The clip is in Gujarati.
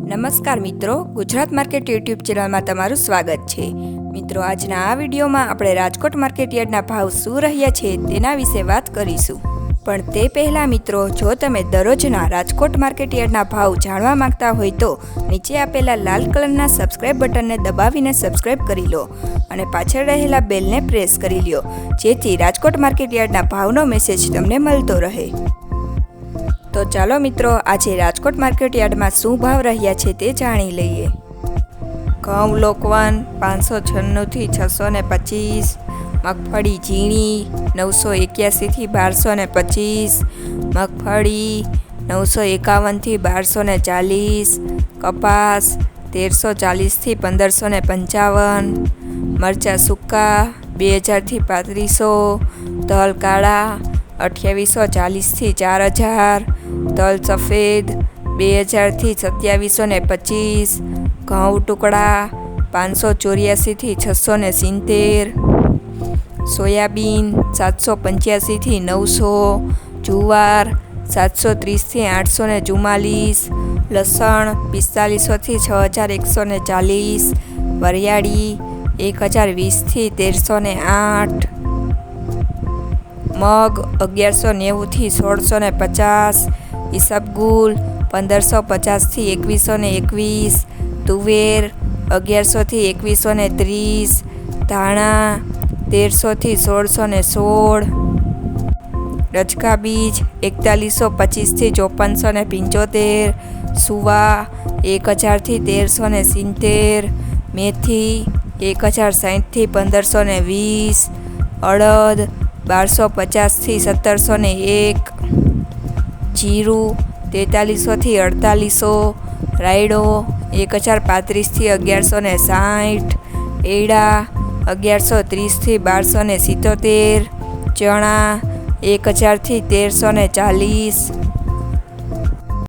નમસ્કાર મિત્રો, ગુજરાત માર્કેટ યુટ્યુબ ચેનલમાં તમારું સ્વાગત છે। મિત્રો, આજના આ વિડીયોમાં આપણે રાજકોટ માર્કેટ યાર્ડના ભાવ શું રહ્યા છે તેના વિશે વાત કરીશું। પણ તે પહેલાં મિત્રો, જો તમે દરરોજના રાજકોટ માર્કેટ યાર્ડના ભાવ જાણવા માંગતા હોય તો નીચે આપેલા લાલ કલરના સબસ્ક્રાઇબ બટનને દબાવીને સબસ્ક્રાઇબ કરી લો અને પાછળ રહેલા બેલને પ્રેસ કરી લો, જેથી રાજકોટ માર્કેટ યાર્ડના ભાવનો મેસેજ તમને મળતો રહે। તો ચાલો મિત્રો, આજે રાજકોટ માર્કેટ યાર્ડમાં શું ભાવ રહ્યા છે તે જાણી લઈએ। ઘઉં લોકવન 596 થી 625, મગફળી ઝીણી 981 થી 1225, મગફળી 951 થી 1240, કપાસ 1340 થી 1555, મરચાં સૂકા 2000 થી 3500, તલ કાળા 2840 થી 4000, તલ સફેદ 2000 થી 2725, ઘઉં ટુકડા 584 થી 670, સોયાબીન 785 થી 900, જુવાર 730 થી 844, લસણ 4500 થી 6140, વરિયાળી 1020 થી 1308, મગ 1190 થી 1650, ઈસબગુલ 1550 થી 2121, તુવેર 1100 થી 2130, ધાણા 1300 થી 1616, રજકા બીજ 4125 થી 5475, સુવા 1000 થી 1370, મેથી 1060 થી 1520, અડદ 1250 થી 1701, જીરું 4300 થી 4800, રાયડો 1035 થી 1160, એડા 1130 થી 1277, ચણા 1000 થી 1340,